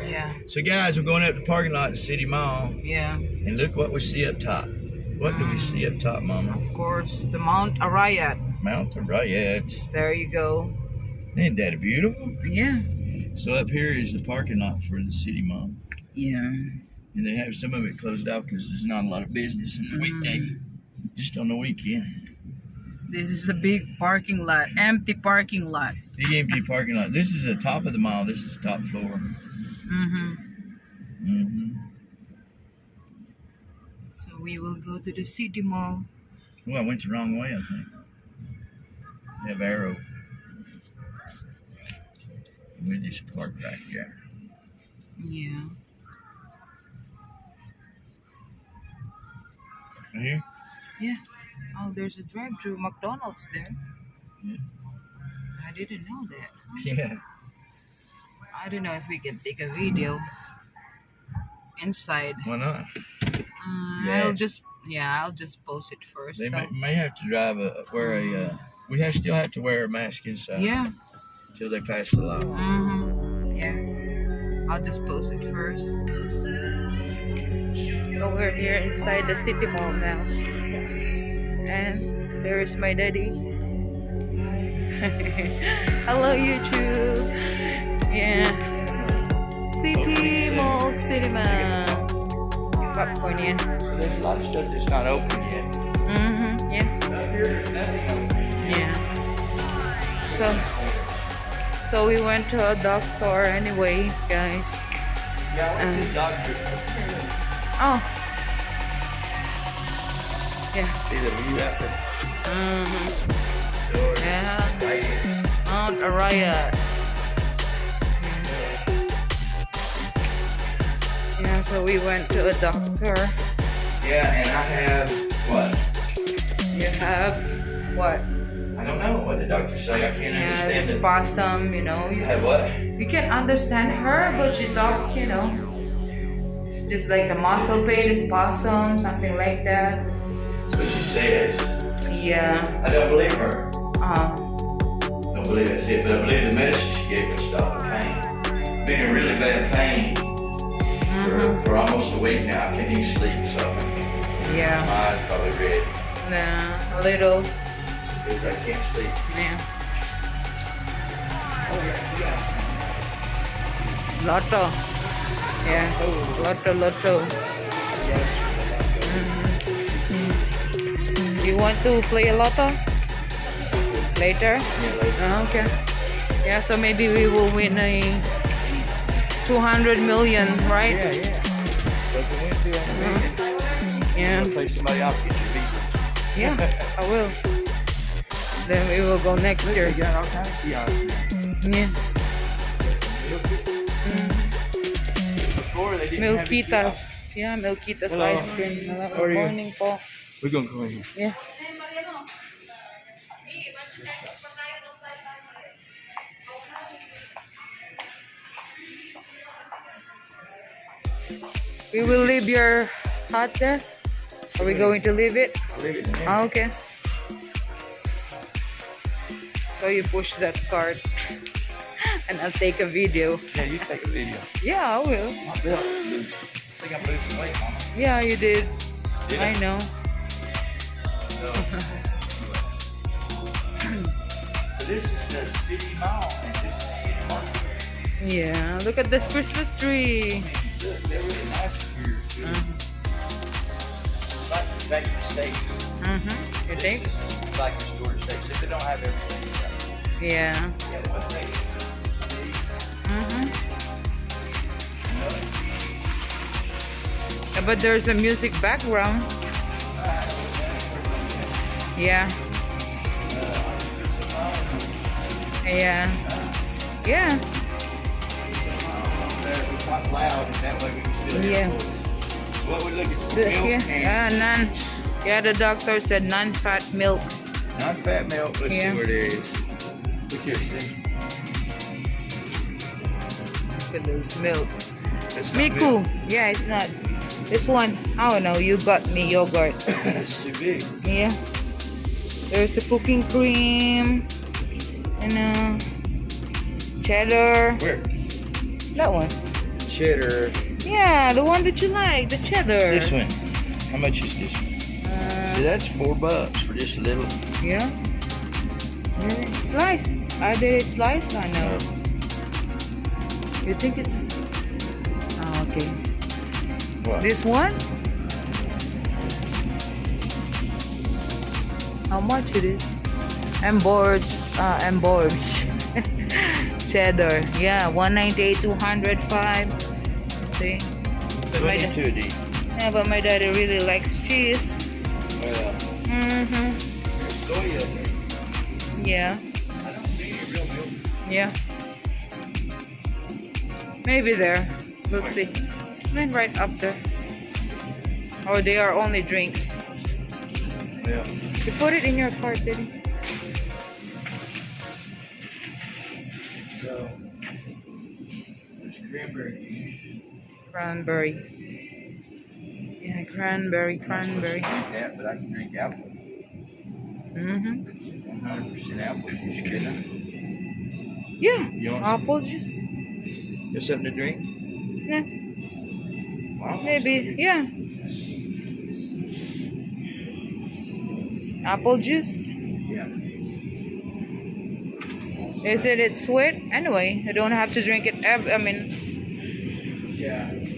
Yeah. So guys, we're going up the parking lot at City Mall. Yeah. And look what we see up top. What do we see up top, Mama? Of course, the Mount Arayat. Mount Arayat. There you go. Ain't that beautiful? Yeah. So up here is the parking lot for the City Mall. Yeah. And they have some of it closed out because there's not a lot of business in the weekday. Just on the weekend. This is a big parking lot, empty parking lot. Big empty parking lot. This is the top of the mall. This is the top floor. So we will go to the City Mall. Oh, I went the wrong way, I think. They have arrow. We just park back here. Yeah. Right here? Yeah. Oh, there's a drive-through McDonald's there. Yeah. I didn't know that. Yeah. I don't know if we can take a video inside. Why not? I'll just post it first. They So. may have to still have to wear a mask inside. Yeah. Until they pass the law. Yeah. I'll just post it first. So we're here inside the City Mall now. And there is my daddy. Hello YouTube. Yeah. City Mall Cinema. Popcorn, yeah. There's a lot of stuff that's not open yet. Yeah. Yeah. So we went to a doctor anyway, guys. Yeah, I went to the doctor. Oh. Yeah. See the view out there? Yeah. Mount Arayat. Yeah, so we went to a doctor. Yeah, and I have what? You have what? I don't know what the doctor say. I can't Yeah, the understand it. spasm, you know. I have what? You can understand her, but she talks, you know. It's just like the muscle pain, spasm, something like that. That's what she says. Yeah. I don't believe her. Uh-huh. Don't believe that's it, but I believe the medicine she gave for stop the pain. Been in really bad pain for almost a week now. I can't even sleep, so Yeah. my eyes probably red Nah, a little. because I can't sleep. Yeah. Lotto. Yeah. Lotto. You want to play a lotto? Later? Okay. Yeah, so maybe we will win a 200 million, right? Yeah. So if we went to Yeah. play somebody else, get your visa. Yeah, I will. Then we will go next year. They got all kinds of kiosks. Yeah. Before they didn't have the Milkitas. kiosks. Yeah, Milkitas Hello. ice cream. Hello. How are Good you? morning po. We're gonna go in here. Yeah. We will leave your hut there. Are we going to leave it? I'll leave it in there. Ah, okay. So you push that cart and I'll take a video. Yeah, you take a video. Yeah, I will. I think I'm losing weight, Mama. Yeah, you did. Did I know. So this is the City Mall, and this is City Market. Yeah, look at this Christmas tree. Look, they're really nice here. It's like the factory steaks. You think? This is like the store steaks. If they don't have everything, Yeah. yeah, but they. Yeah, but there's a music background. Yeah. Yeah. Yeah. It's not loud, and that way we can still hear Yeah. the voice. So what we're looking for, The, milk yeah. and Non. Yeah, the doctor said non-fat milk. non-fat milk. Let's Yeah. see what it is. Look here, see. Look at this milk. That's not Miku. milk. Yeah, it's not. This one. Oh no, you got me yogurt. It's too big. Yeah. There's a cooking cream. And cheddar. Where? That one. cheddar. Yeah, the one that you like, the cheddar. This one. How much is this one? See, that's $4 for this little. Yeah. Slice. I did it slice. I know. You think it's? Oh, okay. What? This one? How much it is? Emborsed cheddar. Yeah, 198, 205. See? But my 22 deep. yeah, but my daddy really likes cheese. Well, Mm-hmm. soya. Yeah. I don't see any real milk. Yeah. Maybe there. We'll see. Then right up there. Or they are only drinks. Yeah. You put it in your cart, didn't you? So, there's cranberry juice. Cranberry. Yeah, cranberry. I'm not supposed to drink that, but I can drink apple. Mm-hmm. 100% apple juice, can I? Yeah. You want Apple juice. Got something to drink? Yeah. Wow. Maybe. Yeah. Apple juice. Yeah. Isn't it sweet? Anyway, you don't have to drink it every. I mean, Yeah. That's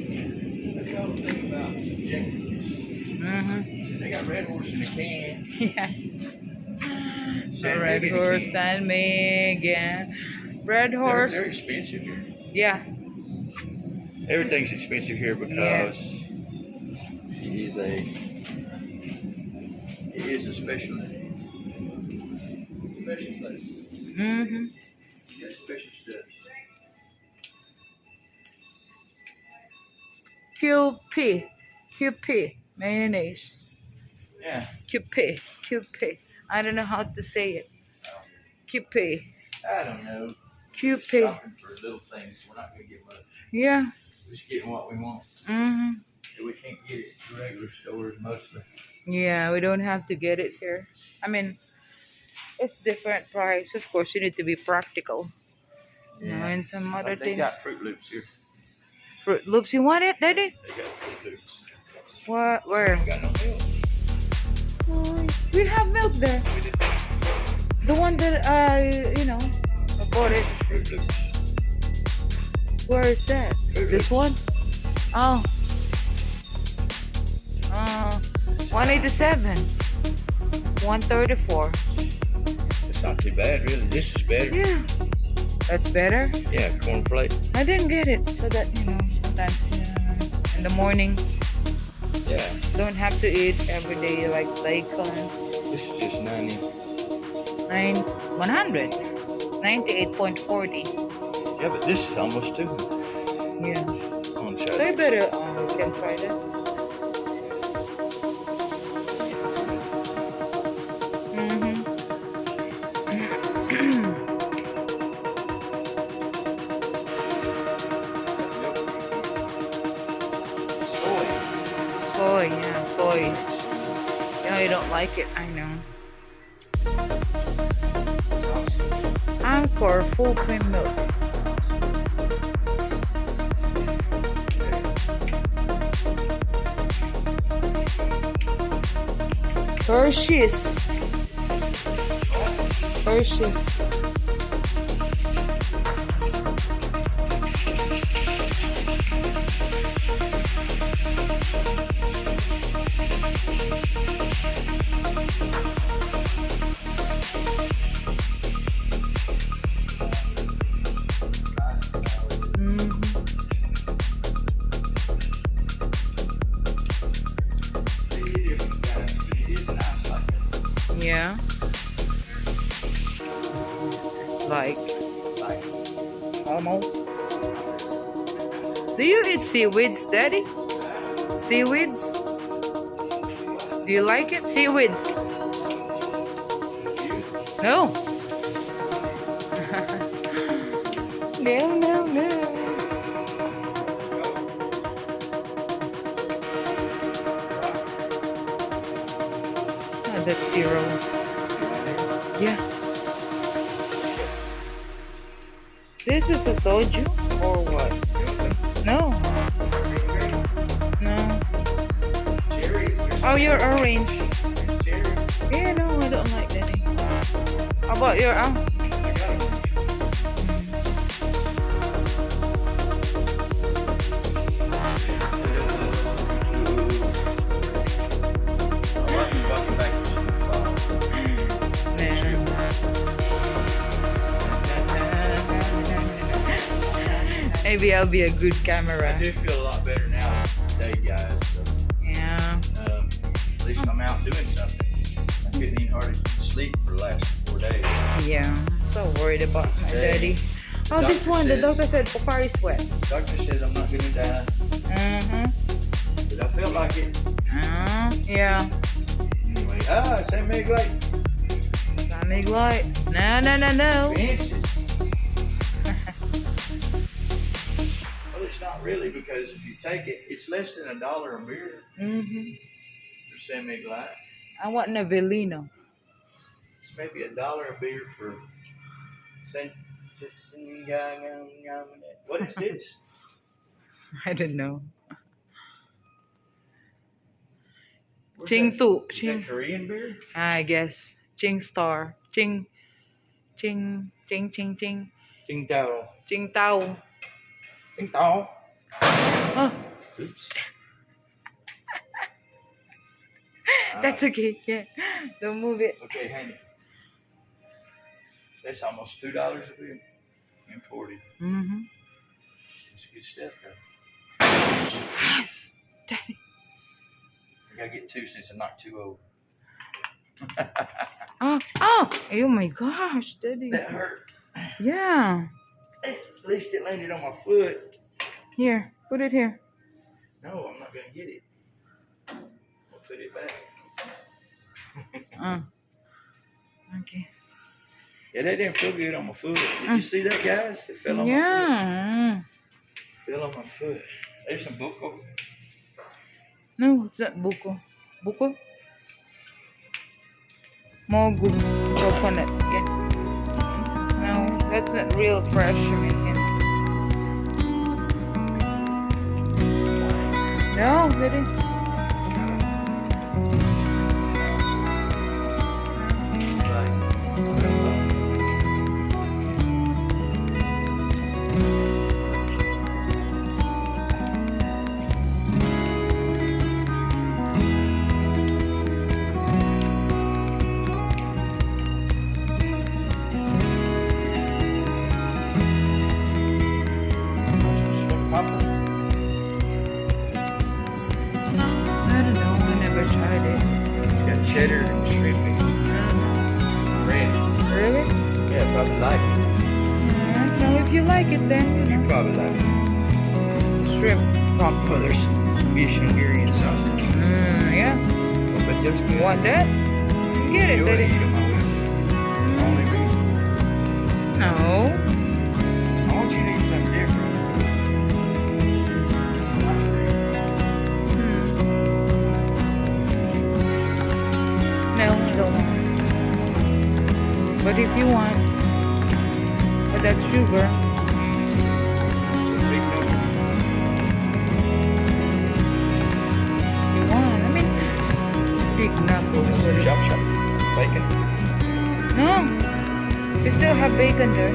the whole thing about injected juice. mm-hmm. They got Red Horse in a can. Yeah. San Red Megan in a Horse can. and Megan. Red Horse. They're expensive here. Yeah. Everything's expensive here because it is a special place. Mm-hmm. You got special stuff. QP mayonnaise. Yeah. QP. I don't know how to say it. QP. I don't know. QP. Shopping for little things. We're not gonna get much. Yeah. We're just getting what we want. Mm-hmm. We can't get it at regular stores mostly. Yeah, we don't have to get it here. I mean, it's different price. Of course, you need to be practical. You know, and some other They things. got Fruit Loops here. Fruit Loops, you want it, Daddy? They got Fruit Loops. What? Where? We got no milk. We have milk there. The one that I bought it. Fruit Loops. Where is that? This one? Oh. 187. 134. It's not too bad, really. This is better. Yeah. That's better. Yeah, cornflake. I didn't get it so that sometimes in the morning Yeah. don't have to eat every day like bacon. This is just 90. 100. 98.40. Yeah, but this is almost 200. Yeah. On So Saturday. you better can try that. Soy, yeah, soy. Yeah, you don't like it, I know. Anchor full cream milk. Hershey's. Yeah. Like almost. Do you eat seaweeds, Daddy? Seaweeds? Do you like it? Seaweeds? No. No. Oh, that's zero. Yeah. This is a soju or what? No. Oh, your orange. Cherry. Yeah, no, I don't like that. How about your I got it. I like the bucket back to the bottom. Maybe I'll be a good camera. I do feel a lot better now today, guys. So, Yeah. at least I'm out doing something. I couldn't even hardly sleep for the last 4 days. Yeah. So worried about my daddy. Oh, this one. The doctor said Pocari Sweat. Doctor says I'm not gonna die, but I felt like it. Yeah. Anyway, St. Meg Lake. Samig light. No, no, no, no. Fancy. Well, it's not really, because if you take it, it's less than $1 a beer for St. Meg Lake. I want Navelino. It's maybe $1 a beer for St. What is this? I don't know. Where's Ching that? Tu. Is Ching. that Korean beer? I guess. Ching Star. Ching. Ching. Ching. Ching. Ching. Ching Tao. Ching Tao. Ching Tao. Oh, Oops. that's okay. Yeah. Don't move it. Okay, hang it. That's almost $2 a beer. Imported. It's good stuff, though. Yes. Daddy. I gotta get 2 since I'm not too old. Oh my gosh, Daddy. That hurt. Yeah. At least it landed on my foot. Here, put it here. No, I'm not gonna get it. I'll put it back. Okay. Yeah, that didn't feel good on my foot. Did you see that, guys? It fell on my Yeah. foot. Fell on my foot. There's some buco. No, it's not buko. Buko? Mogu. Coconut. Yeah. No, that's not real fresh Jamaican. No, Daddy. Cheddar and shrimpy. Red. Really? Yeah, probably like it. No, if you like it then. You probably like it. Shrimp. Oh, there's some fish and Hungarian sausage. Yeah. Oh, but there's good. Want that? Get it, You ought to Daddy. eat 'em, I will. Only reason. No. I want you to eat something different. No, I don't want. But if you want, but that's sugar. Some big knuckles. You want? I mean, big knuckles. Chop chop. Bacon. No, you still have bacon there.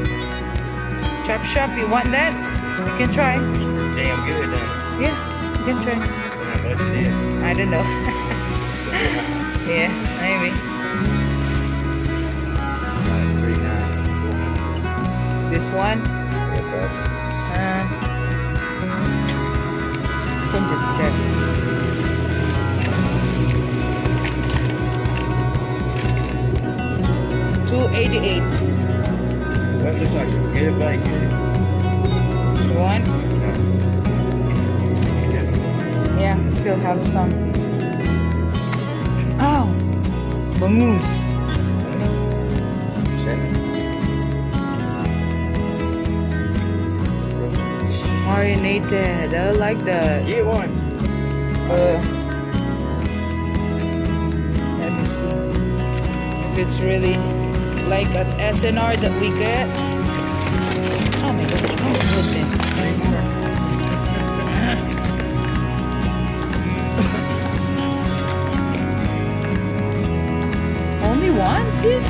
Chop shop. You want that? You can try. Damn good, then. Yeah, you can try. How much it is? I don't know. Yeah, maybe. $3.9. This one. You can just check. $2.88. That looks like some good bacon. You want? Yeah, still have some. Oh, bangus. 7. Marinated. I like that. Get one. Let me see if it's really like an SNR that we get. Oh my gosh! Oh my goodness! this?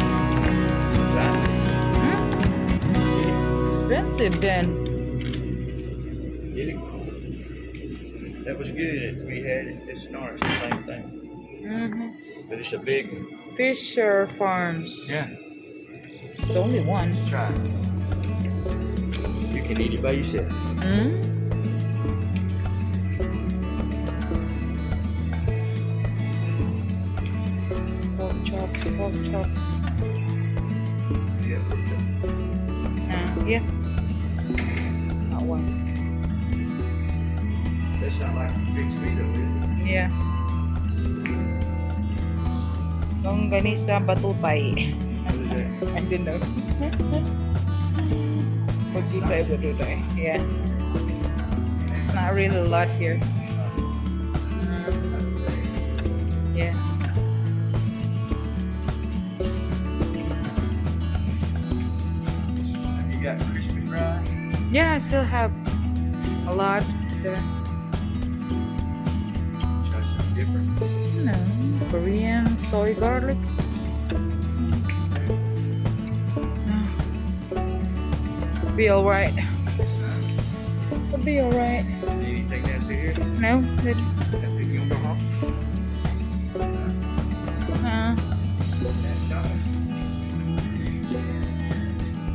Right? Huh? Expensive then. Get it? That was good. We had it. It's not. It's the same thing. But it's a big one. Fisher Farms. Yeah. It's only one. Try it. You can eat it by yourself. Pork chops, pork chops. Yeah, look at Yeah. That one. That's not like fixed meat though, is it? Yeah. Longganisa batutay. What is that? I didn't know. Batutay, batutay. Yeah. Not really a lot here. Yeah. You got crispy fries? Yeah, I still have a lot there. Try something different. No, Korean soy garlic. Be alright. It'll be alright. Anything down to here? No, it, That's the yumper hop? uh, That's nice.